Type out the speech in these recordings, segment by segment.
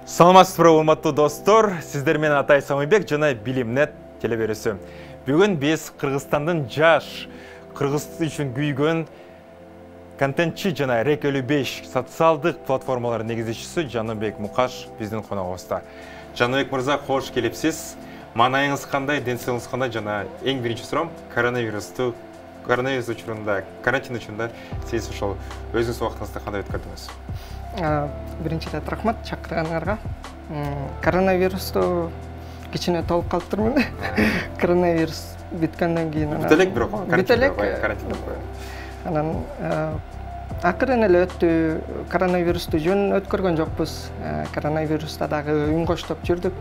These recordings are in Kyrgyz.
Саламатсызбы, урматтуу достор, сиздер менен Атай Самыйбек жана Билимнет телеберүүсү. Бүгүн биз Кыргызстандын жаш, кыргыз үчүн күйгөн контентчи жана Рек 55 социалдык платформалардын негизчиси Жаныбек Мукаш биздин коногубузда. Жаныбек мырза, кош келипсиз. Маанайыңыз кандай, ден соолугуңуз кандай жана эң биринчи суроом коронавирус учурунда, карантин учурунда сиз ошол өзүңүз убактыңызды кандай өткөрдүңүз? Биринчиден рахмат чакырганыңарга. Коронавирусту кичине толуп калыптырмын. Коронавирус бүткөндөн кийин бүт элек бирок карантин. Анан акырын эле өттү. Коронавирусту жөн өткөргөн жокпуз. Коронавируста дагы үн коштоп жүрдүк.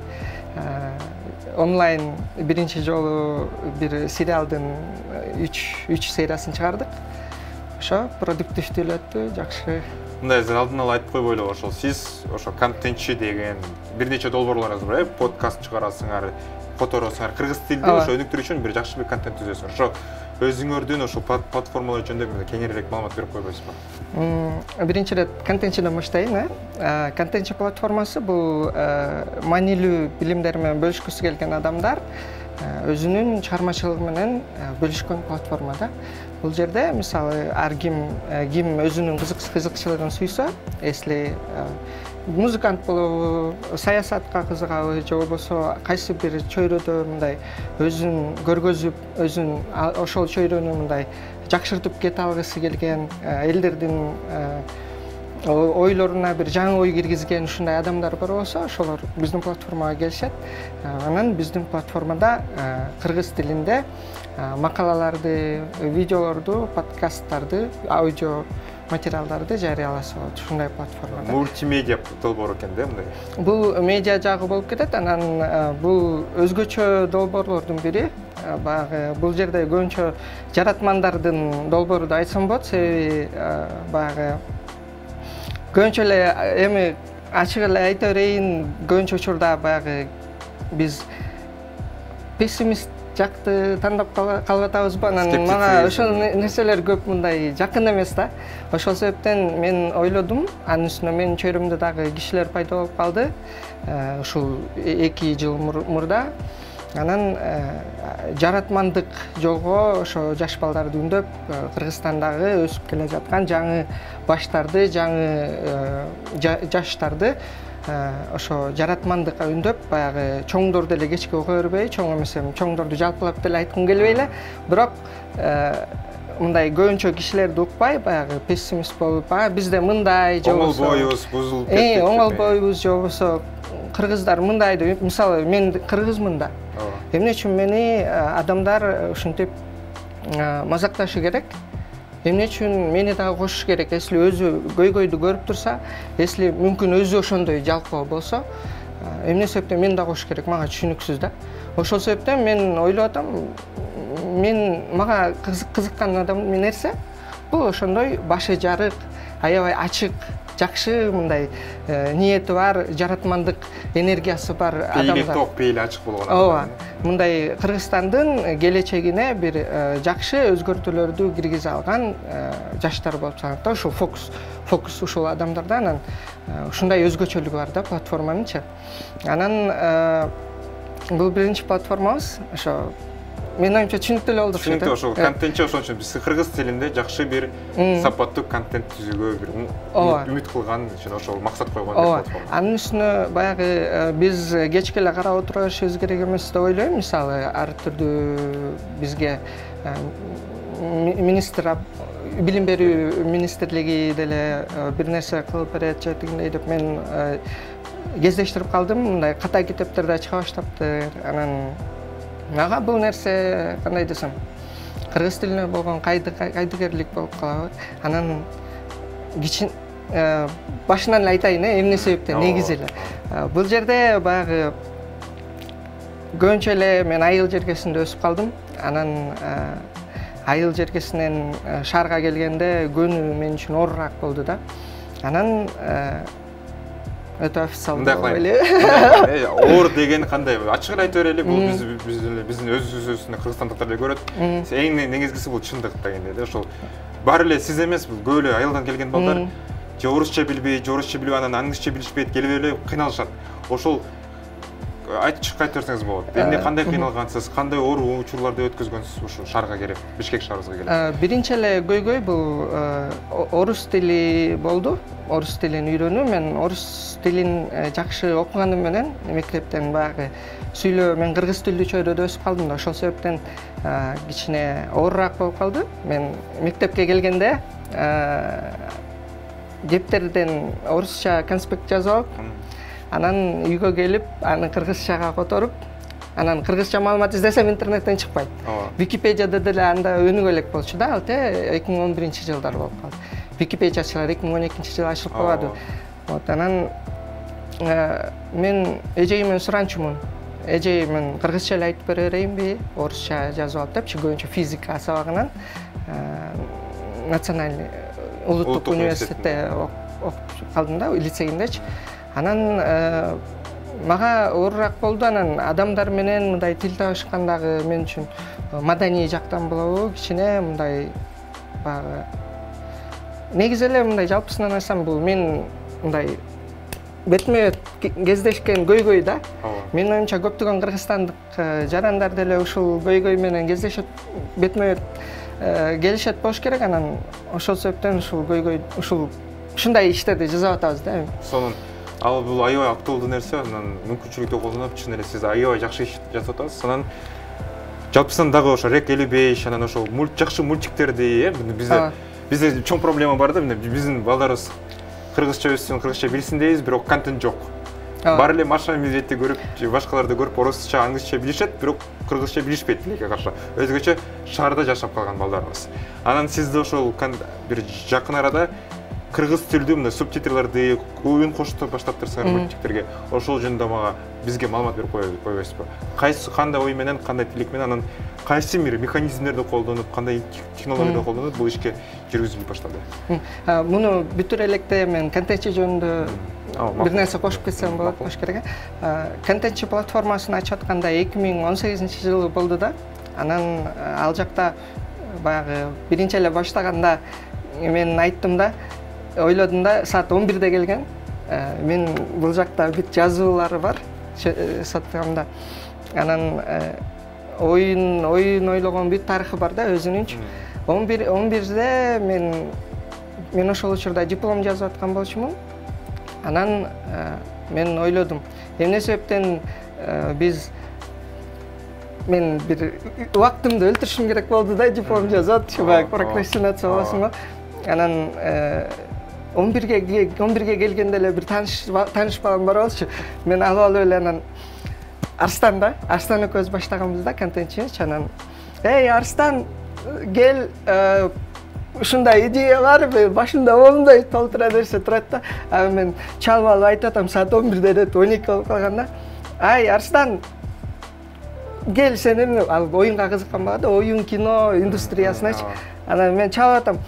Онлайн биринчи жолу бир сериалдын 3 сериясын чыгардык. Ошо продуктивдүү өттү, жакшы. Мындай алдын ала айтып койбойлу, ошол сиз ошо контентчи деген бир нече долбоорлоруңуз бар, подкаст чыгарасыңар, которосуңар, кыргыз тилде ошо өнүктүрүү үчүн бир жакшы бир контент түзөсүңөр. Ошо өзүңөрдүн ошо платформалар жөнүндө кеңирээк маалымат берип койбойсузбу? Биринчи ирет контентчиден баштайын. Контентчи платформасы бул маанилүү билимдер менен бөлүшкүсү келген адамдар өзүнүн чыгармачылыгы менен бөлүшкөн платформа да. Бул жерде мисалы ар ким өзүнүн кызыкчылыгын суйса, эсли музыкант болобу, саясатка кызыгабы, же болбосо кайсы бир чөйрөдө мындай өзүн көргөзүп, өзүн ошол чөйрөнү мындай жакшыртып кете алгысы келген, элдердин ойлоруна бир жаңы ой киргизген ушундай адамдар бар болсо, ошолор биздин платформага келишет. Анан биздин платформада кыргыз тилинде макалаларды, видеолорду, подкасттарды, аудио материалдарды жарыяласа болот ушундай платформада. Мультимедиа долбоор экен да мындай. Бул медиа жагы болуп кетет. Анан бул өзгөчө долбоорлордун бири. Баягы бул жерде көбүнчө жаратмандардын долбоору да айтсам болот, себеби баягы көбүнчө эле эми ачык эле айта берейин, көбүнчө учурда баягы биз пессимист жакты тандап калып атабызбы? Анан мага ошол нерселер көп мындай жакын эмес да. Ошол себептен мен ойлодум, анын үстүнө менин чөйрөмдө дагы кишилер пайда болуп калды. Ушул 2 жыл мурда. Анан жаратмандык жолго ошо жаш балдарды үндөп, Кыргызстандагы өсүп келе жаткан жаңы баштарды, жаңы жаштарды ошо жаратмандыкка үндөп, баягы чоңдорду эле кечке ука бербей, чоң эмес эми чоңдорду жалпылап деле айткым келбей эле, бирок мындай көбүнчө кишилерди укпай, баягы пессимист болуп, бизде мындай же болбосо оңол боюбуз бузулуп кетти. Оңол боюбуз же болбосо кыргыздар мындай деп, мисалы мен кыргызмын да. Эмне үчүн мени адамдар ушинтип мазакташы керек? Эмне үчүн мени дагы кошуш керек? Эсли өзү көйгөйдү көрүп турса, эсли мүмкүн өзү ошондой жалпоо болсо, эмне себептен мен дагы кошуш керек? Мага түшүнүксүз да. Ошол себептен мен ойлоп атам, мага кызыккан нерсе бул ошондой башы жарык, аябай ачык, жакшы мындай ниети бар, жаратмандык энергиясы бар адамдар. Ток пейили ачык болгон адамдар. Мындай Кыргызстандын келечегине бир жакшы өзгөртүүлөрдү киргизе алган жаштар болуп саналат да. Ошол фокус ушул адамдарда. Анан ушундай өзгөчөлүгү бар да платформанынчы. Анан бул биринчи платформабыз. Ошо менин оюмча түшүнүктүү эле болду. Түшүнүктүү, ошол контентчи ошон үчүн биз кыргыз тилинде жакшы бир сапаттуу контент түзүүгө бир үмүт кылган үчүн ошол максат койгон платформа. Анын үстүнө баягы биз кечке эле карап отура беришибиз керек эмес деп ойлойм. Мисалы ар түрдүү бизге билим берүү министрлиги деле бир нерсе кылып берет же тигиндей деп мен кездештирип калдым. Мындай ката китептер да чыга баштаптыр. Анан мага бул нерсе кандай десем, кыргыз тилине болгон кайдыгерлик болуп калабы. Анан башынан эле айтайын, эмне себептен негизи эле. Бул жерде баягы көбүнчө эле мен айыл жергесинде өсүп калдым. Анан айыл жергесинен шаарга келгенде көнүү мен үчүн оорураак болду да. Анан өтө официалдуу эле. Оор деген кандай? Ачык эле айта берели, бул биздин өзүбүздүн кыргызстандыктар эле көрөт. Эң негизгиси бул чындык дегенде да. Ошол баары эле сиз эмес, көп эле айылдан келген балдар же орусча билбей, же орусча билип анан англисче билишпейт, келип эле кыйналышат. Ошол айтып берсеңиз болот. Эмне кандай кыйналгансыз, кандай оору учурларды өткөзгөнсүз ушу шаарга келип, Бишкек шаарыбызга келип? Биринчи эле көйгөй бул орус тили болду. Орус тилин үйрөнүү. Мен орус тилин жакшы окуганым менен мектептен баягы сүйлөө, мен кыргыз тилдүү чөйрөдө өсүп калдым да, ошол себептен кичине оорураак болуп калды. Мен мектепке келгенде дептерден орусча конспект жазып алып, анан үйгө келип, аны кыргызчага которуп, анан кыргызча маалымат издесем интернеттен чыкпайт. Википедияда деле анда өнүгө элек болчу да, 2011-жылдар болуп калды. Википедиячылар 2012-жылы ачылып калды. Вот анан мен эжейимден суранчумун. Эжей мен кыргызча эле айтып бере берейинби, орусча жазып алып депчи, көбүнчө физика сабагынан национальный улуттук университетте окуп калдым да, лицейиндечи. Анан мага оорураак болду. Анан адамдар менен мындай тил табышкан дагы мен үчүн маданий жактан болобу, кичине мындай баягы негизи эле мындай жалпысынан айтсам, бул мен мындай бетме кездешкен көйгөй да. Менин оюмча көптөгөн кыргызстандык жарандар деле ушул көйгөй менен кездешет, бетме келишет болуш керек. Анан ошол себептен ушул көйгөй, ушундай иштерди жасап атабыз да. Сонун ал бул аябай актуалдуу нерсе, анан мүмкүнчүлүктү колдонуп, чын эле сиз аябай жакшы иш жасап атасыз. Анан жалпысынан дагы ошо Рек Элибеш, анан ошо жакшы мультиктерди, бизде чоң проблема бар да, биздин балдарыбыз кыргызча өссүн, кыргызча билсин дейбиз, бирок контент жок. Бар эле Маша и Медведьти көрүп, башкаларды көрүп, орусча, англисче билишет, бирок кыргызча билишпейт тилекке каршы. Өзгөчө шаарда жашап калган балдарыбыз. Анан сизде ошол бир жакын арада кыргыз тилдүү мындай субтитрларды, үн коштуп баштап турсаңар мультиктерге, ошол жөнүндө мага бизге маалымат берип койбойсузбу? Кандай ой менен, кандай тилек менен, анан кайсы бир механизмдерди колдонуп, кандай технологияды колдонуп бул ишке жүргүзүлүп баштады? Муну бүтүр электе мен контентчи жөнүндө бир нерсе кошуп кетсем болот болуш керек. Контентчи платформасын ачып атканда 2018-жылы болду да. Анан ал жакта баягы биринчи эле баштаганда мен айттым да, ойлодум да, саат 11-де келген. Мен бул жакта бүт жазуулары бар саттыгамда. Анан оюн ойлогон бүт тарыхы бар да, өзүнүнчү. 11-де мен ошол учурда диплом жазып аткан болчумун. Анан мен ойлодум, эмне себептен мен бир убактымды өлтүрүшүм керек болду да, диплом жазып, баягы прокрастинация болосуң го. Анан 11-ге келгенде эле бир тааныш балам бар болчу. Мен алып эле анан Арстан экөөбүз баштаганбыз да контентчибиз. Анан Арстан, кел, ушундай идея бар, башында момундай толтура берсе турат да. Мен чалып алып айтып атам, саат 11-де деп 12 болуп калганда. Арстан, кел, сен эмне, ал оюнга кызыккан бала да, оюн, кино индустриясыначы. Анан мен чалып атам,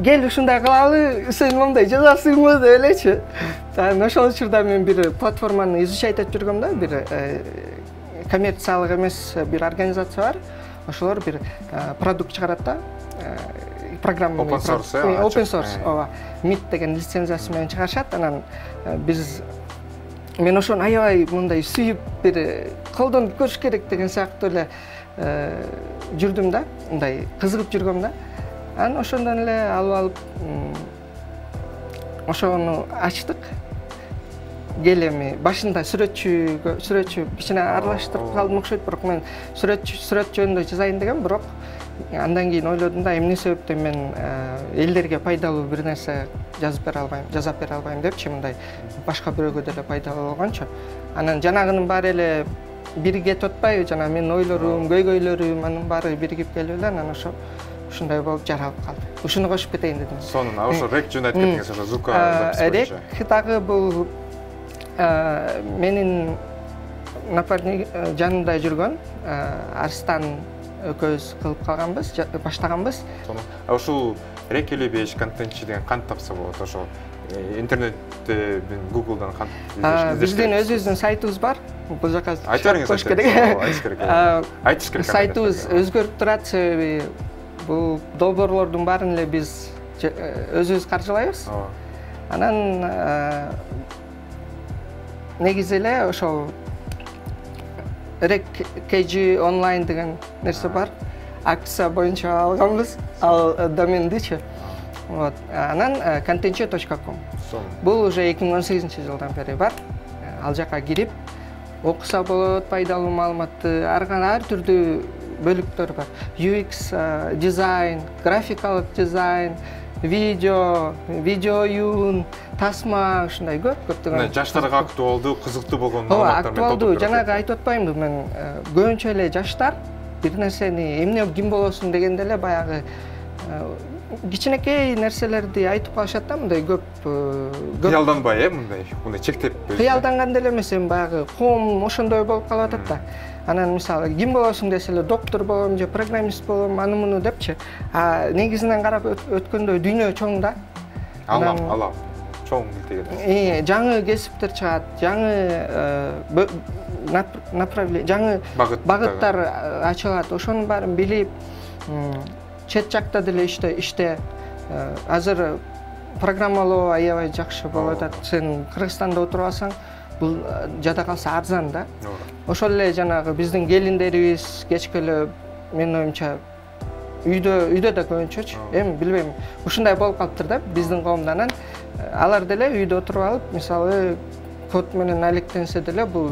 кел ушундай кылалы, сен момундай жазасыңбы деп элечи. Анан ошол учурда мен бир платформаны изучать этип жүргөм да, бир коммерциялык эмес бир организация бар. Ошолор бир продукт чыгарат да, программа open source, ооба, MIT деген лицензиясы менен чыгарышат. Анан мен ошону аябай мындай сүйүп, бир колдонуп көрүш керек деген сыяктуу эле жүрдүм да, мындай кызыгып жүргөм да. Анан ошондон эле алып ошону ачтык. Кел эми башында сүрөтчү кичине аралаштырып калдым окшойт, бирок мен сүрөт жөнүндө жазайын дегем, бирок андан кийин ойлодум да, эмне себептен мен элдерге пайдалуу бир нерсе жазап бере албайм депчи, мындай башка бирөөгө деле пайдалуу болгончу. Анан жанагынын баары эле бири кетип атпайбы, жана менин ойлорум, көйгөйлөрүм, анын баары биригип келип эле, анан ушундай болуп жаралып калды. Ушуну кошуп кетейин дедим. Сонун, ошо Рек жөнүндө айтып кеттиңиз, ошо звукка запись боюнча. Рек дагы бул менин напарник жанымда жүргөн Арстан экөөбүз кылып калганбыз, баштаганбыз. Сонун. Ушул Рек Элибеш контентчи деген кантип тапса болот? Ошо интернетте, Google'дан кантип биздин өзүбүздүн сайтыбыз бар. Бул жака айтып бериңиз, айтыш керек. Сайтыбыз өзгөрүп турат, себеби бул долбоорлордун баарын эле биз өзүбүз каржылайбыз. Анан негизи эле ошол RKG онлайн деген нерсе бар. Акция боюнча алганбыз, ал домендичи. Вот. Анан contentchi.com. Бул уже 2018-жылдан бери бар. Ал жака кирип окуса болот, пайдалуу маалыматты, ар түрдүү бөлүктөр бар. UX дизайн, графикалык дизайн, видео оюн, тасма, ушундай көптөгөн. Жаштарга актуалдуу, кызыктуу болгон маалыматтар менен актуалдуу, жанагы айтып атпаймынбы мен, көбүнчө эле жаштар бир нерсени эмне ким болосуң дегенде эле баягы кичинекей нерселерди айтып калышат да, мындай көп кыялданбай, мындай чектеп. Кыялданган деле эмес, эми баягы коом ошондой болуп калып атат да. Анан мисалы ким болосуң десе эле доктор болом же программист болом, аны муну депчи. Негизинен карап өткөндө дүйнө чоң да. Алам. Чоң деген. Жаңы кесиптер чыгат, жаңы направление, жаңы багыттар ачылат. Ошонун баарын билип, чет жакта деле иште азыр программалоо аябай жакшы болуп атат. Сен Кыргызстанда отуруп алсаң, бул жада калса арзан да. Ошол эле жанагы биздин келиндерибиз кечкеле менин оюмча үйдө да көбүнчөчү. Эми билбейм, ушундай болуп калыптыр да биздин коомдо. Анан алар деле үйдө отуруп алып, мисалы код менен алектенсе деле бул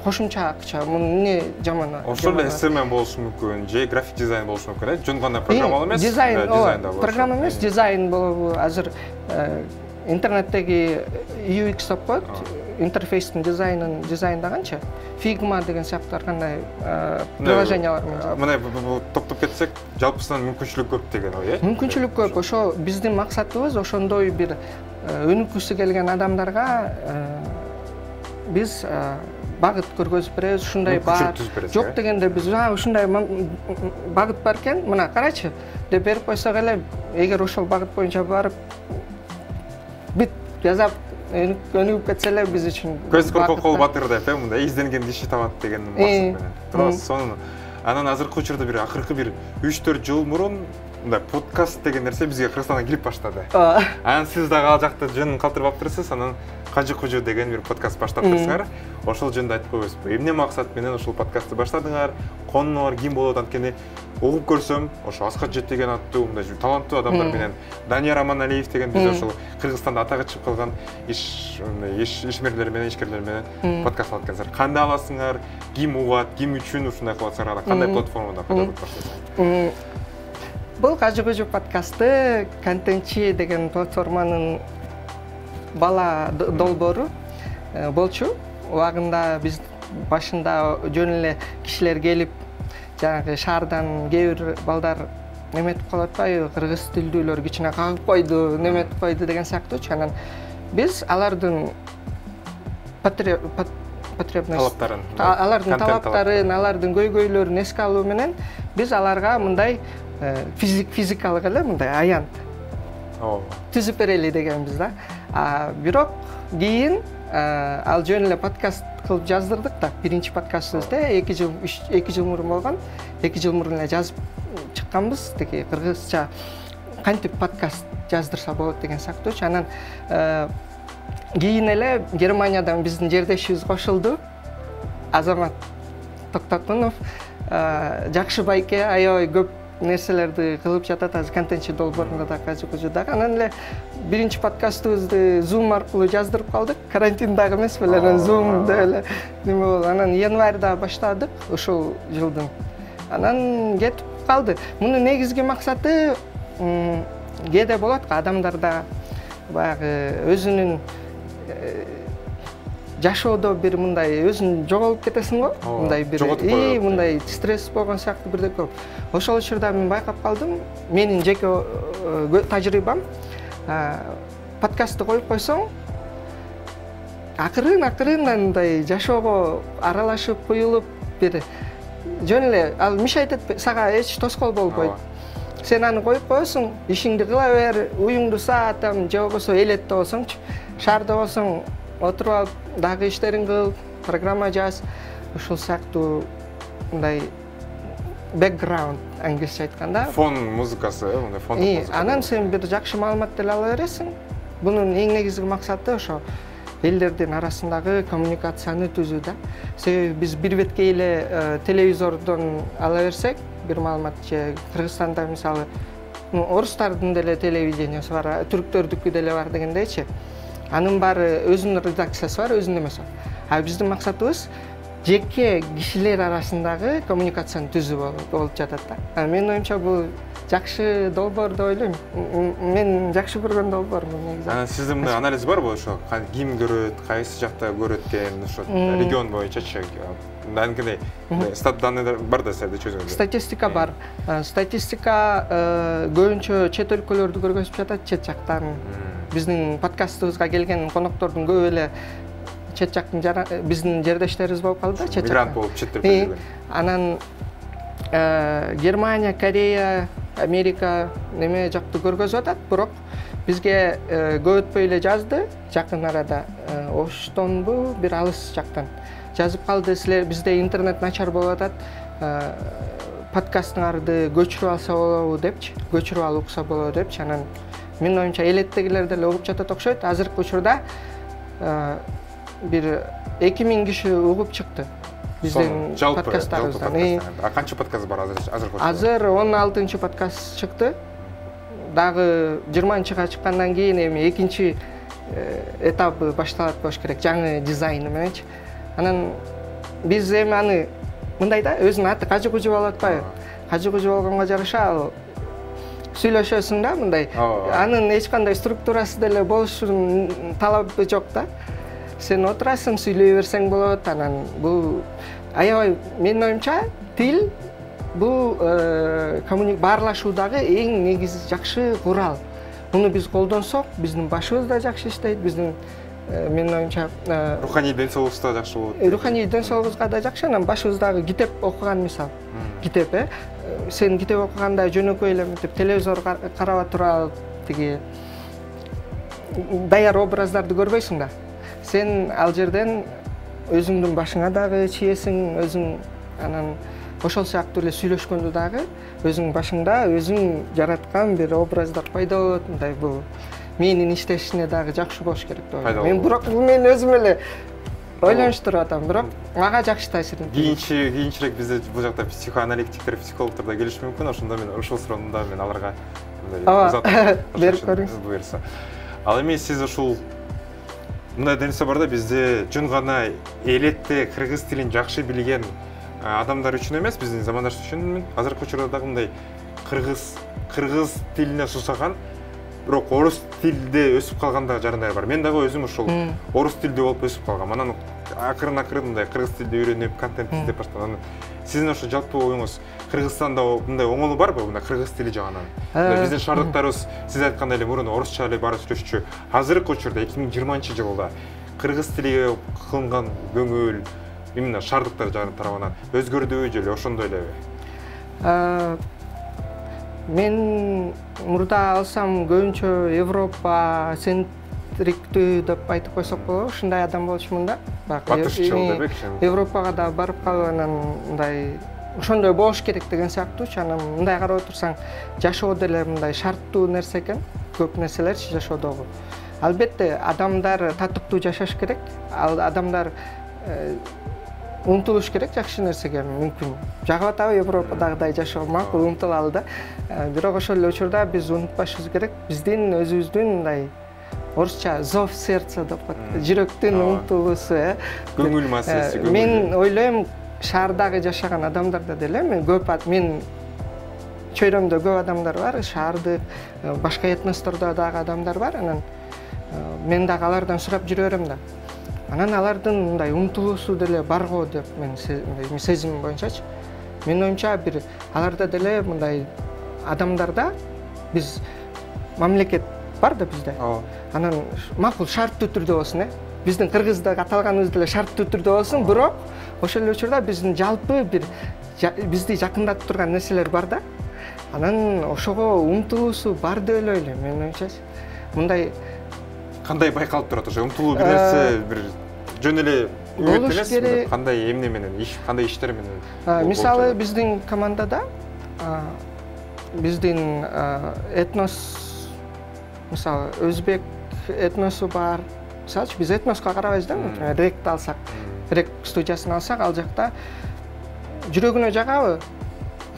кошумча акча, муну эмне жаман. Ошол эле SMM болушу мүмкүн, же график дизайн болушу мүмкүн, жөн гана программалоо эмес, дизайн да болушу. Программа эмес, дизайн болобу. Азыр интернеттеги UX деп коет, интерфейстин дизайнын дизайндаганча, Figma деген сыяктуу ар кандай приложениялар менен. Мына топтоп кетсек, жалпысынан мүмкүнчүлүк көп деген ой, Мүмкүнчүлүк көп. Ошо биздин максатыбыз ошондой бир өнүккүсү келген адамдарга биз багыт көргөзүп беребиз, ушундай бар. Жок дегенде биз ушундай багыт бар экен, мына карачы деп берип койсок эле, эгер ошол багыт боюнча барып бит жазап өнүгүп кетсе эле биз үчүн көз коркок кол батыр деп, мындай изденген иши табат деген максат менен. Туурабы, сонун. Анан азыркы учурда бир акыркы бир 3-4 жыл мурун мындай подкаст деген нерсе бизге Кыргызстандан келип баштады. Анан сиз дагы ал жакта жөнүн калтырып аптырсыз, анан Кажы Кужу деген бир подкаст баштаптырсыңар. Ошол жөнүндө айтып койбойсузбу? Эмне максат менен ошол подкастты баштадыңар? Конуңар ким болот? Анткени угуп көрсөм, ошо Аскат Жет деген аттуу мындай таланттуу адамдар менен Данияр Аманалиев деген биз ошол Кыргызстанда атагы чыгып калган ишмерлер менен, ишкерлер менен подкаст алып келсеңер. Кандай аласыңар? Ким угат? Ким үчүн ушундай кылып атсаңар? Кандай платформада пайдаланып баштайсыңар? Бул Кажы Кужу подкасты Contentchi деген платформанын бала долбоору болчу. Убагында биз башында жөн эле кишилер келип, жанагы шаардан кээ бир балдар неметип калып атпайбы, кыргыз тилдүүлөр кичине кагып койду, неметип койду деген сыяктуучу. Анан биз алардын талаптарын, алардын көйгөйлөрүн эске алуу менен биз аларга мындай физикалык эле мындай аян түзүп берели дегенбиз да. Бирок кийин ал жөн эле подкаст кылып жаздырдык да. Биринчи подкастыбызды 2 жыл мурун болгон. 2 жыл мурун эле жазып чыкканбыз. Теги кыргызча кантип подкаст жаздырса болот деген сыяктуучу. Анан кийин эле Германиядан биздин жердешибиз кошулду. Азамат Токтотунов жакшы байке, аябай көп нерселерди кылып жатат азыр Contentchi долбоорунда да, Кажы Кужудагы. Анан эле биринчи подкастыбызды Zoom аркылуу жаздырып калдык. Карантиндагы эмес беле, Zoom деп эле неме болду. Анан январда баштадык ошол жылдын. Анан кетип калды. Мунун негизги максаты кээде болот адамдарда баягы өзүнүн жашоодо бир мындай өзүн жоголуп кетесиң го, мындай бир мындай стресс болгон сыяктуу бирдей көп. Ошол учурда мен байкап калдым, менин жеке тажрыйбам, подкастты коюп койсоң, акырын мындай жашоого аралашып куюлуп бир жөн эле ал миш айтат, сага эч тоскоол болбойт. Сен аны коюп коесуң, ишиңди кыла бер, уюңду саат, же болбосо элетте болсоңчу, шаарда болсоң отуруп алып, дагы иштериң кыл, программа жаз, ушул сыяктуу мындай background англисче айтканда. Фон музыкасы, мындай фондук музыка. Анан сен бир жакшы маалымат деле ала бересиң. Бунун эң негизги максаты ошо элдердин арасындагы коммуникацияны түзүү да. Себеби биз бир бетке эле телевизордон ала берсек, бир маалымат же Кыргызстанда мисалы орустардын деле телевидениясы бар, түрктөрдүкү деле бар дегендейчи. Анын баары өзүнүн редакциясы бар, өзүнүн эмеси бар. А биздин максатыбыз жеке кишилер арасындагы коммуникацияны түзүү болуп жатат да. Менин оюмча бул жакшы долбоор деп ойлойм. Мен жакшы көргөн долбоор бул негизи. Анан сиздин мындай анализ барбы ошо ким көрөт, кайсы жакта көрөт деген ошо регион боюнчачы? Анткени стат данныйлар бар да силерде чөзгөнгө. Статистика бар. Статистика көбүнчө чет өлкөлөрдү көргөзүп жатат, чет жактан. Биздин подкастыбызга келген коноктордун көбү эле чет жактын биздин жердештерибиз болуп калды да, чет жактан. Мигрант болуп четтеп келген. Анан Германия, Корея, Америка неме жакты көргөзүп атат, бирок бизге көп өтпөй эле жазды, жакын арада Оштонбу, бир алыс жактан жазып калды. Силер бизде интернет начар болуп атат, подкасттыңарды көчүрүп алса болобу депчи, көчүрүп алып укса болобу депчи. Анан менин оюмча элеттегилер деле угуп жатат окшойт. Азыркы учурда бир 2000 киши угуп чыкты биздин подкасттарыбыздан. Канча подкаст бар азыр? Азыр 16-чы подкаст чыкты. Дагы 20-чыга чыккандан кийин эми экинчи этабы башталат болуш керек, жаңы дизайны мененчи. Анан биз эми аны мындай да, өзүнүн аты Кажы Кужу болуп атпайбы? Кажы Кужу болгонго жараша ал сүйлөшөсүң да мындай. Анын эч кандай структурасы деле болушунун талабы жок да. Сен отурасың, сүйлөй берсең болот. Анан бул аябай менин оюмча тил бул баарлашуудагы эң негизи жакшы курал. Муну биз колдонсок, биздин башыбыз да жакшы иштейт, биздин менин оюмча руханий ден соолугубуз да жакшы болот. Руханий ден соолугубузга да жакшы. Анан башыбыздагы китеп окуган мисал. Китеп, сен китеп окуганда жөнөкөй эле мынтип телевизор карап туруп тиги даяр образдарды көрбөйсүң да. Сен ал жерден өзүңдүн башыңа дагы чиесиң, өзүң анан ошол сыяктуу эле сүйлөшкөндө дагы өзүң башыңда өзүң жараткан бир образдар пайда болот. Мындай бул менин иштешине дагы жакшы болуш керек деп ойлойм. Мен бирок бул мен өзүм эле ойлонуштуруп атам, бирок мага жакшы таасир этет. Кийинчерээк бизде бул жакта психоаналитиктер, психологдор да келиши мүмкүн. Ошондо мен ушул суроону мен аларга берип көрүңүз. Ал эми сиз ушул мындай денсе бар да, бизде жөн гана элетте кыргыз тилин жакшы билген адамдар үчүн эмес, биздин замандаш үчүн азыркы учурда дагы мындай кыргыз тилине сусаган, бирок орус тилде өсүп калган да жарандар бар. Мен дагы өзүм ушул орус тилде болуп өсүп калгам. Анан акырын мындай кыргыз тилде үйрөнүп, контент издеп баштаган. Сиздин ошо жалпы оюңуз Кыргызстанда мындай оңолу барбы, мындай кыргыз тили жагынан? Биздин шаардыктарыбыз сиз айткандай эле мурун орусча эле баары сүйлөшчү. Азыркы учурда 2020-жылда кыргыз тилиге кылынган көңүл именно шаардыктар тарабынан өзгөрдүбү же ошондой элеби? Мен мурда алсам көбүнчө Европа центриктүү деп айтып койсок болобу, ушундай адам болчумун да. Батышчыл деп экши. Европага да барып калып анан мындай ошондой болуш керек деген сыяктуучу. Анан мындай карап отурсаң, жашоо деле мындай шарттуу нерсе экен, көп нерселерчи жашоодогу. Албетте адамдар татыктуу жашаш керек. Адамдар умтулуш керек жакшы нерсеге, мүмкүн. Жагып атабы Европадагыдай жашоо макул, умтулалы да. Бирок ошол эле учурда биз унутпашыбыз керек, биздин өзүбүздүн мындай орусча зов сердца деп коет, жүрөктүн умтулуусу, көңүл маселеси. Мен ойлойм, шаардагы жашаган адамдарда деле мен чөйрөмдө көп адамдар бар, шаардык, башка этностордо дагы адамдар бар. Анан мен дагы алардан сурап жүрө берем да. Анан алардын мындай умтулуусу деле барго деп мен сезим боюнчачы. Менин оюмча бир аларда деле мындай адамдарда биз мамлекет бар да бизде. Анан макул шарттуу түрдө болсун, биздин кыргыздык аталганыбыз деле шарттуу түрдө болсун, бирок ошол эле учурда биздин жалпы бир бизди жакындатып турган нерселер бар да. Анан ошого умтулуусу бар деп эле ойлойм, менин оюмчачы. Мындай кандай байкалып турат ошо умтулуу бир нерсе, бир жөн эле болуш керек. Кандай эмне менен, кандай иштер менен? Мисалы биздин командада биздин этнос, мисалы өзбек этносу бар. Мисалы биз этноска карабайбыз да, ректи алсак, рек студиясын алсак, ал жакта жүрөгүнө жагабы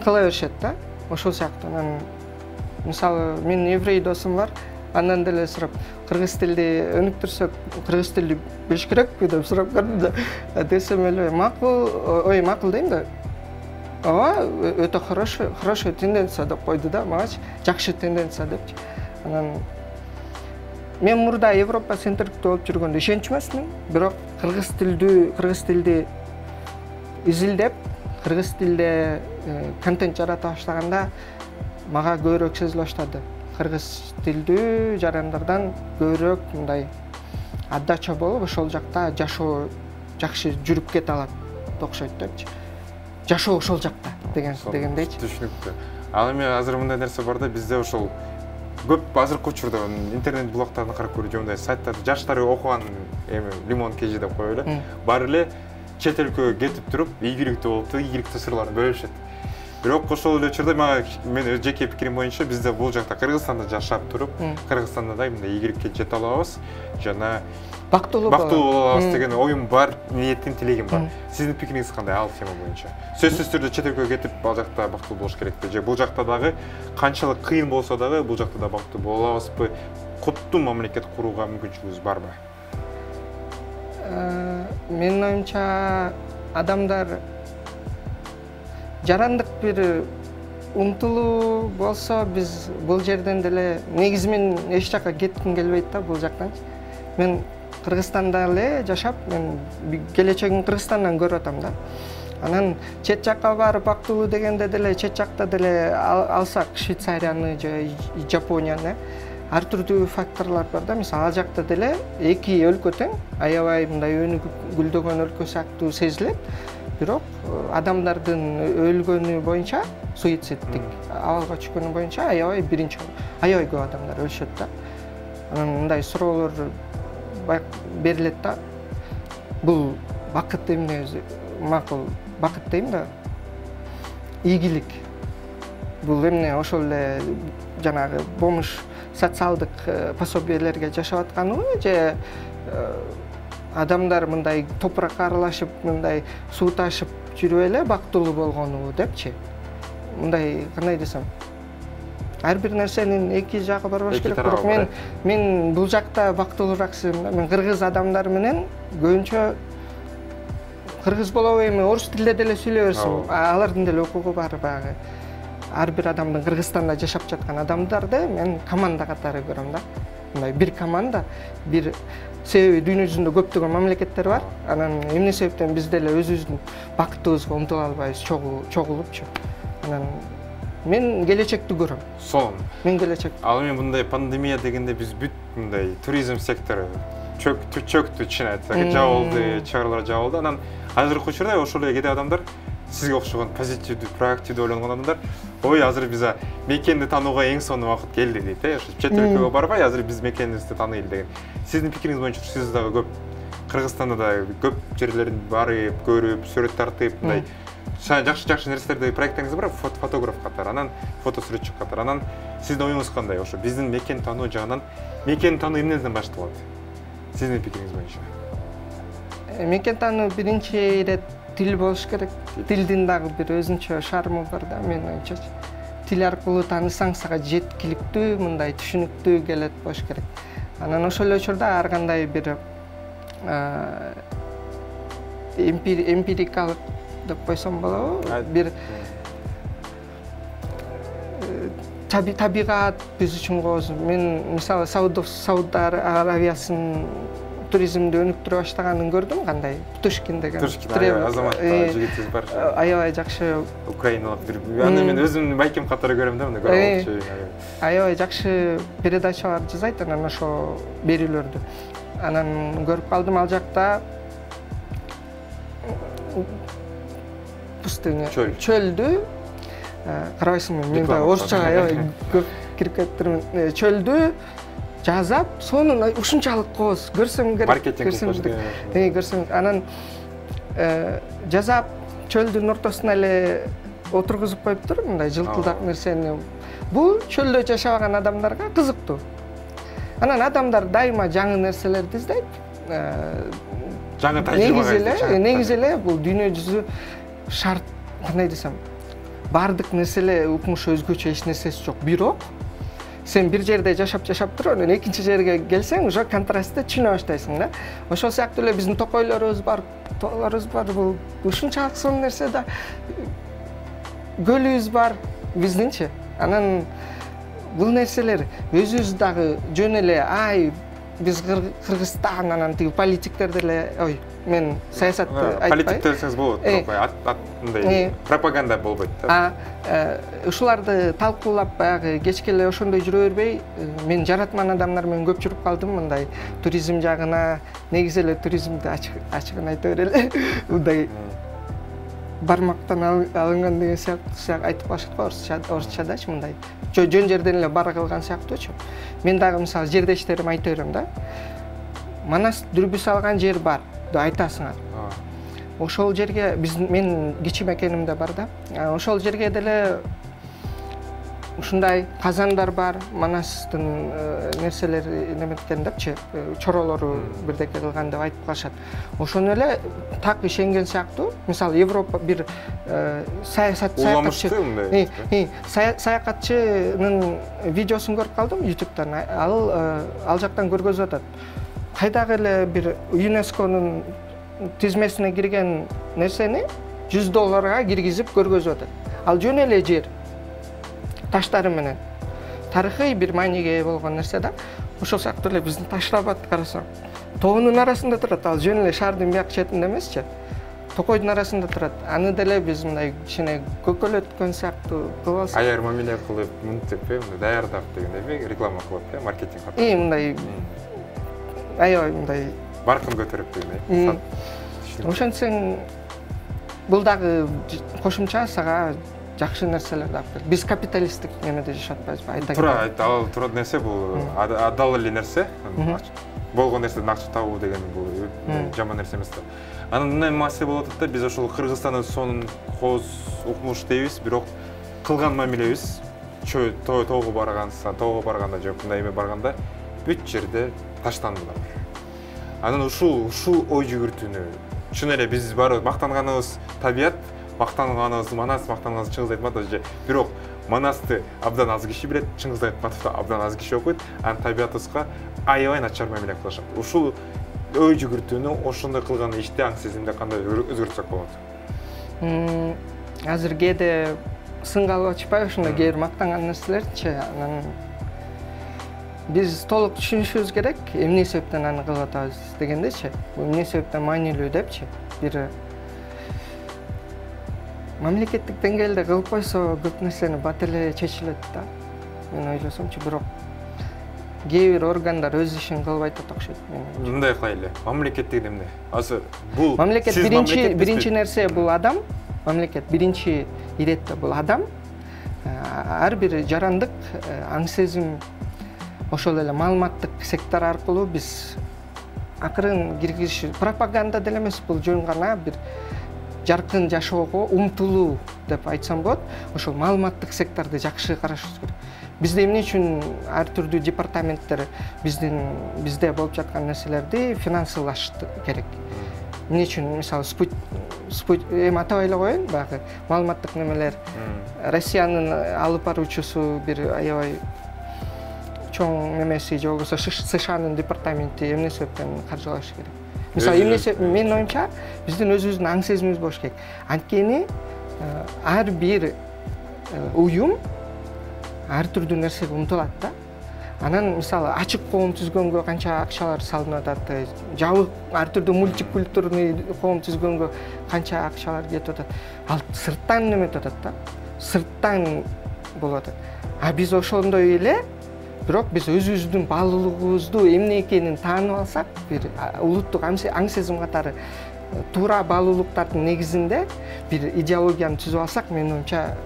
кыла беришет да. Ошол сыяктуу. Мисалы менин еврей досум бар. Андан деле сурап, кыргыз тилди өнүктүрсөк, кыргыз тилди билиш керекпи деп сурап көрдүм да. Десем эле, макул дейм да. Ооба, өтө хорошая тенденция деп койду да, магачы жакшы тенденция депчи. Анан мен мурда Европа центрикте болуп жүргөндө ишенчмесмин, бирок кыргыз тилди изилдеп, кыргыз тилде контент жарата баштаганда мага көбүрөөк сезиле баштады. Кыргыз тилдүү жарандардан көбүрөөк мындай отдача болуп, ошол жакта жашоо жакшы жүрүп кете алат окшойт депчи. Жашоо ошол жакта дегендейчи. Түшүнүктүү. Ал эми азыр мындай нерсе бар да, бизде ошол көп азыркы учурда интернет блогтарын карап көрүп, мындай сайттарды жаштар окуган эми лимон кежи деп коелу. Бар эле чет өлкөгө кетип туруп, ийгиликтүү болуп, ийгиликтүү сырларын бөлүшөт. Бирок ошол эле учурда мен жеке пикирим боюнча бизде бул жакта Кыргызстанда жашап туруп, Кыргызстанда да мындай ийгиликке жете алабыз жана бактылуу боло алабыз деген оюм бар, ниетим, тилегим бар. Сиздин пикириңиз кандай ал тема боюнча? Сөзсүз түрдө чет өлкөгө кетип, ал жакта бактылуу болуш керекпи же бул жакта дагы канчалык кыйын болсо дагы бул жакта да бактылуу боло алабызбы? Куттуу мамлекет курууга мүмкүнчүлүгүбүз барбы? Менин оюмча адамдар жарандык бир умтулуу болсо, биз бул жерден деле негизи мен эч жака кетким келбейт да, бул жактанчы. Мен Кыргызстанда эле жашап, мен келечегимди Кыргызстандан көрүп атам да. Анан чет жакка барып бактылуу дегенде деле чет жакта деле алсак Швейцарияны же Жапонияны, ар түрдүү факторлор бар да. Мисалы ал жакта деле эки өлкө тең, аябай мындай өнүгүп гүлдөгөн өлкө сыяктуу сезилет. Бирок адамдардын өлгөнү боюнча, суицидтик абалга түшкөнү боюнча аябай көп адамдар өлүшөт да. Анан мындай суроолор берилет да. Бул бакыт эмне өзү? Макул бакыт дейм да. Ийгилик. Бул эмне ошол эле жанагы помощь социалдык пособиелерге жашап атканыбы же адамдар мындай топуракка аралашып, мындай суу ташып жүрүп эле бактылуу болгонубу депчи. Мындай кандай десем, ар бир нерсенин эки жагы бар болуш керек. Бирок мен бул жакта бактылуураак сезем. Мен кыргыз адамдар менен көбүнчө кыргыз болобу эми орус тилде деле сүйлөй берсин. Алардын деле укугу бар баягы. Ар бир адамдын Кыргызстанда жашап жаткан адамдарды мен команда катары көрөм да. Мындай бир команда, бир себеби дүйнө жүзүндө көптөгөн мамлекеттер бар. Анан эмне себептен биз деле өзүбүздүн бакытыбызга умтула албайбыз чогулупчу. Анан мен келечекти көрөм. Сол. Мен келечек. Ал эми мындай пандемия дегенде биз бүт мындай туризм сектору чөктү чын айтсак, жабылды, чыгаралар жабылды. Анан азыркы учурда ошол эле кээде адамдар сизге окшогон позитивдүү, проактивдүү ойлонгон адамдар, ой, азыр биз мекенди таанууга эң сонун убакыт келди дейт, ошо чет өлкөгө барбай, азыр биз мекенибизди тааныйлы деген. Сиздин пикириңиз боюнча сиз дагы көп Кыргызстанда да көп жерлерин барып, көрүп, сүрөт тартып, мындай жакшы нерселерди проекттиңиз бар, фотограф катары, анан фотосүрөтчү катары. Анан сиздин оюңуз кандай? Ошо биздин мекен таануу жагынан мекен таануу эмнеден башталат? Сиздин пикириңиз боюнча. Мекен таануу биринчи ирет тил болуш керек. Тилдин дагы бир өзүнчө шармы бар да, менин оюмча. Тил аркылуу таанысаң сага жеткиликтүү, мындай түшүнүктүү келет болуш керек. Анан ошол эле учурда ар кандай бир эмпирикалык деп койсом болобу? Бир табигат биз үчүн кооз. Мен мисалы Сауд Арабиясынын туризмди өнүктүрө баштаганын көрдүм, кандай Птушкин деген азамат жигитиз бар. Аябай жакшы украиналык бир. Аны мен өзүмдүн байкем катары көрөм да, мындай көрөм. Аябай жакшы передачалар жасайт, анан ошо берүүлөрдү. Анан көрүп калдым, ал жакта пустыня, чөлдү карабайсыңбы? Мен да орусчага аябай көп кирип кетиптирмин. Чөлдү жазап, сонун ушунчалык кооз көрсөм керек. Маркетинг көрсөм. Анан жазап чөлдүн ортосуна эле отургузуп коюптур, мындай жылтылдак нерсени. Бул чөлдө жашабаган адамдарга кызыктуу. Анан адамдар дайыма жаңы нерселерди издейт. Жаңы тажрыйба. Негизи эле бул дүйнө жүзү шарт, кандай десем, бардык нерселер укмуш өзгөчө эч нерсеси жок. Бирок сен бир жерде жашап туруп, анан экинчи жерге келсең, уже контрастты түшүнө баштайсың да. Ошол сыяктуу эле биздин токойлорубуз бар, тоолорубуз бар, бул ушунчалык сонун нерсе да. Көлүбүз бар биздинчи. Анан бул нерселер өзүбүз дагы жөн эле биз Кыргызстан, анан тиги политиктер деле, мен саясатты айтпай. Политиктер десеңиз болот, мындай пропаганда болбойт да. Ушуларды талкуулап баягы кечке эле ошондой жүрө бербей, мен жаратман адамдар менен көп жүрүп калдым, мындай туризм жагына, негизи эле туризмди ачыгын айта берели. Мындай бармактан алынган деген сыяктуу айтып калышат го орусчадачы, мындай жөн жерден эле бара кылган сыяктуучу. Мен дагы мисалы жердештериме айта берем да. Манас дүрбү салган жер бар деп айтасыңар. Ошол жерге мен кичи мекенимде бар да. Ошол жерге деле ушундай казандар бар, Манастын нерселери неметкен депчи, чоролору бирдеке кылган деп айтып калышат. Ошону эле так ишенген сыяктуу. Мисалы Европа бир саякатчынын видеосун көрүп калдым YouTube'дан. Ал жактан көргөзүп атат. Кайдагы эле бир ЮНЕСКОнун тизмесине кирген нерсени $100 киргизип көргөзүп атат. Ал жөн эле жер таштары менен тарыхый бир мааниге болгон нерсе да. Ошол сыяктуу эле биздин Таш-Рабат карасаң, тоонун арасында турат, ал жөн эле шаардын бияк четинде эмесчи. Токойдун арасында турат. Аны деле биз мындай кичине көкөлөткөн сыяктуу кылып алсак. Аяр мамиле кылып, мынтип, даярдап дегендей реклама кылып, маркетинг кылып. Мындай аябай мындай баркын көтөрүп дегендей. Ошентсең бул дагы кошумча сага жакшы нерселер да. Биз капиталисттик немеде жашап атпайбызбы? Айта кетейин. Ал туура нерсе бул адал эле нерсе. Болгон нерседен акча табуу деген бул жаман нерсе эмес да. Анан мындай маселе болуп атат да, биз ошол Кыргызстандын сонун кооз укмуш дейбиз, бирок кылган мамилебиз тоого барганда же мындай эме барганда бүт жерде таштандылар. Анан ушул ой жүгүртүүнү чын эле биз барып мактанганыбыз табият, мактанганыбыз Манас, мактанганыбыз Чыңгыз Айтматов же. Бирок Манасты абдан аз киши билет, Чыңгыз Айтматовду абдан аз киши окуйт, анан табиятыбызга аябай начар мамиле кылышат. Ушул ой жүгүртүүнү ошондой кылган иште аң сезимде кандай өзгөртсөк болот? Азыр кээде сынга алып ачпай ошондой кээ бир мактанган нерселерчи, анан биз толук түшүнүшүбүз керек, эмне себептен аны кылып атабыз дегендечи. Бул эмне себептен маанилүү депчи. Бир мамлекеттик деңгээлде кылып койсо көп нерсени бат эле чечилет да. Мен ойлосомчу, бирок кээ бир органдар өз ишин кылбай атат окшойт. Мындай кылайлы. Мамлекеттик эмне? Азыр бул мамлекет биринчи нерсе бул адам. Мамлекет биринчи иретте бул адам. Ар бир жарандык аң сезим, ошол эле маалыматтык сектор аркылуу биз акырын киргизиш, пропаганда деле эмес, бул жөн гана бир жаркын жашоого умтулуу деп айтсам болот. Ошол маалыматтык секторду жакшы карашыбыз керек. Бизде эмне үчүн ар түрдүү департаменттер бизде болуп жаткан нерселерди финансылаш керек. Эмне үчүн мисалы эми атабай эле коеюн, баягы маалыматтык немелер Россиянын алып баруучусу бир аябай чоң немеси же болбосо ШШнын департаменти эмне себептен каржылашы керек. Мисалы менин оюмча биздин өзүбүздүн аң сезимибиз болуш керек. Анткени ар бир уюм ар түрдүү нерсеге умтулат да. Анан мисалы ачык коом түзгөнгө канча акчалар салынып атат, жабык ар түрдүү мультикультурный коом түзгөнгө канча акчалар кетип атат. Ал сырттан неметип атат да. Сырттан болуп атат. Биз ошондой эле, бирок биз өзүбүздүн баалуулугубузду эмне экенин таанып алсак, бир улуттук аң сезим катары туура баалуулуктардын негизинде бир идеологияны түзүп алсак, менин оюмча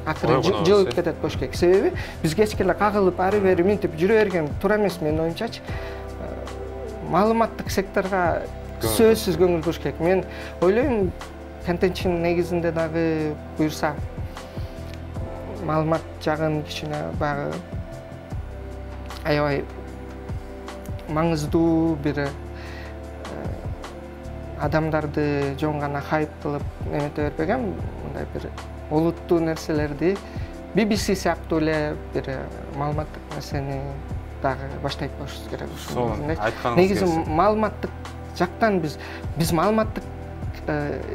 акыры жылып кетет болуш керек. Себеби биз кечке эле кагылып ары бери минтип жүрө берген туура эмес менин оюмчачы. Маалыматтык секторго сөзсүз көңүл буруш керек. Мен ойлойм, контенттин негизинде дагы буюрса маалымат жагын кичине баягы аябай маңыздуу бир адамдарды жөн гана хайп кылып эмете бербеген, мындай бир олуттуу нерселерди BBC сыяктуу эле бир маалыматтык нерсени дагы баштайт болушубуз керек. Негизи маалыматтык жактан биз маалыматтык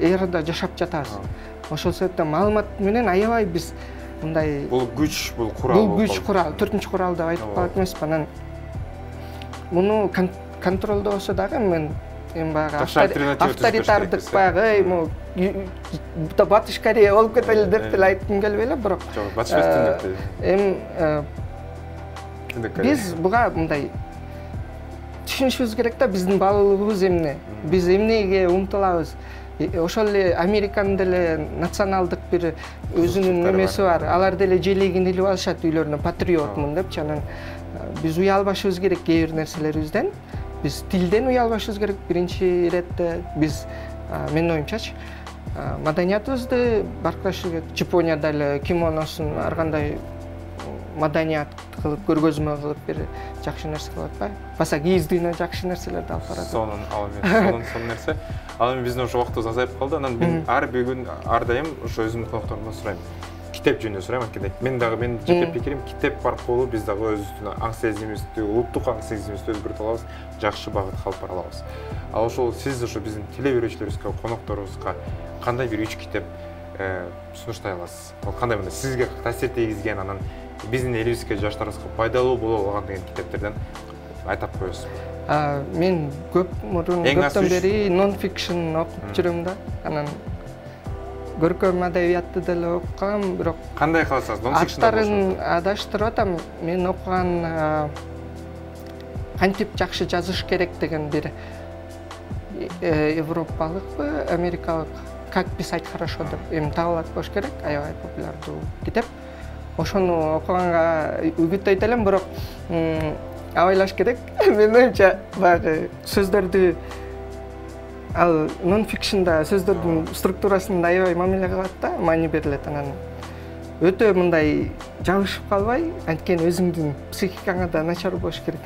эрада жашап жатабыз. Ошол себептен маалымат менен аябай биз мындай бул күч, бул курал. Бул күч курал, 4-курал деп айтып калат эмеспи. Анан муну контролдоосо дагы мен баягы авторитардык баягы Батыш Корея болуп кетели деп деле айткым келбей эле, бирок Батыш деп биз буга мындай түшүнүшүбүз керек да, биздин баалуулугубуз эмне, биз эмнеге умтулабыз. Ошол эле Американын деле националдык бир өзүнүн немеси бар. Алар деле желегин илип алышат үйлөрүнө, патриотмун депчи. Анан биз уялбашыбыз керек кээ бир нерселерибизден. Биз тилден уялбашыбыз керек биринчи иретте. Биз менин оюмчачы маданиятыбызды баркылашыбыз керек. Японияда эле кимоносун ар кандай маданият кылып, көргөзмө кылып бир жакшы нерсе кылып атпайбы? Баса кийиздүүнө жакшы нерселерди алып барат. Сонун нерсе. Ал эми биздин ошо убактыбыз азайып калды. Анан мен ар бүгүн ар дайым ошо өзүмдүн конокторумдан сурайм. Китеп жөнүндө сурайм анткени. Мен дагы менин жеке пикирим, китеп аркылуу биз дагы өзүбүздүн аң сезимибизди, улуттук аң сезимибизди өзгөртө алабыз, жакшы багытка алып бара алабыз. Ал ошол сиз ошо биздин телеберүүчүлөрүбүзгө, конокторубузга кандай бир 3 китеп сунуштай аласыз? Ал кандай мындай сизге таасир тийгизген, анан биздин элибизге, жаштарыбызга пайдалуу боло алган деген китептерден айтып коесуз. Мен көптөн бери non-fiction окуп жүрөм да. Анан көркөм адабиятты деле окугам, бирок кандай кыласыз? Non-fiction аттарын адаштырып атам. Мен окуган кантип жакшы жазыш керек деген бир европалыкпы, америкалык «Как писать хорошо» деп эми табылат болуш керек, аябай популярдуу китеп. Ошону окуганга үгүттөйт элем, бирок абайлаш керек. Менин оюмча баягы сөздөрдү ал non-fictionда сөздөрдүн структурасында аябай мамиле кылат да, маани берилет. Анан өтө мындай жабышып калбай, анткени өзүңдүн психикаңа да начар болуш керек.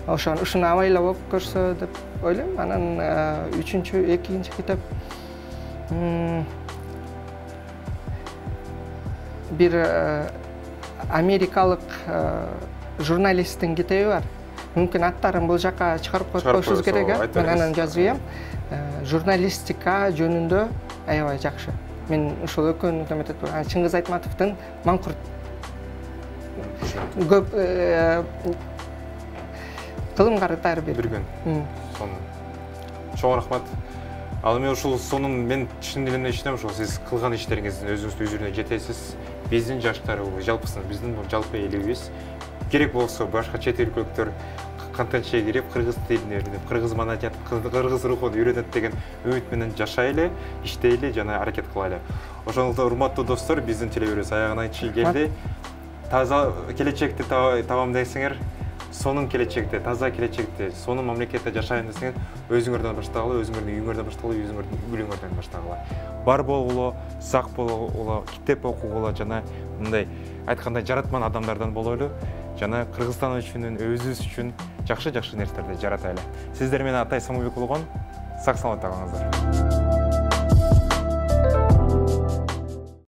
Ушуну абайлап окуп көрсө деп ойлойм. Анан экинчи китеп бир америкалык журналисттин китеби бар. Мүмкүн аттарын бул жака чыгарып коюп коюшубуз керек, мен анан жазып ийем. Журналистика жөнүндө аябай жакшы. Мен ушул экөөнү эметет барам. Чыңгыз Айтматовдун Маңкурт көп кылым каратар берген. Чоң рахмат. Ал эми ушул сонун мен чын эле ишенем, ошол сиз кылган иштериңиздин өзүңүздүн үзүрүнө жетесиз. Биздин жаштарыбыз, жалпысынан биздин жалпы элибиз керек болсо башка чет өлкөлүктөр контентче кирип, кыргыз тилин үйрөнүп, кыргыз маданиятын, кыргыз рухун үйрөнөт деген үмүт менен жашайлы, иштейли жана аракет кылайлы. Ошондуктан урматтуу достор, биздин телеберүүбүз аягына келди. Таза келечекти табам десеңер, сонун келечекте, таза келечекте, сонун мамлекетте жашайын десеңер, өзүңөрдөн баштагыла, өзүңөрдүн үйүңөрдөн баштагыла, өзүңөрдүн үйлөрүңөрдөн баштагыла. Бар болгуло, сак болгуло, китеп окугула жана мындай айткандай жаратман адамдардан болойлу. Жана Кыргызстан үчүн, өзүбүз үчүн жакшы нерселерди жаратайлы. Сиздер менен Атай Самойбек болгон. Сак саламатта калыңыздар.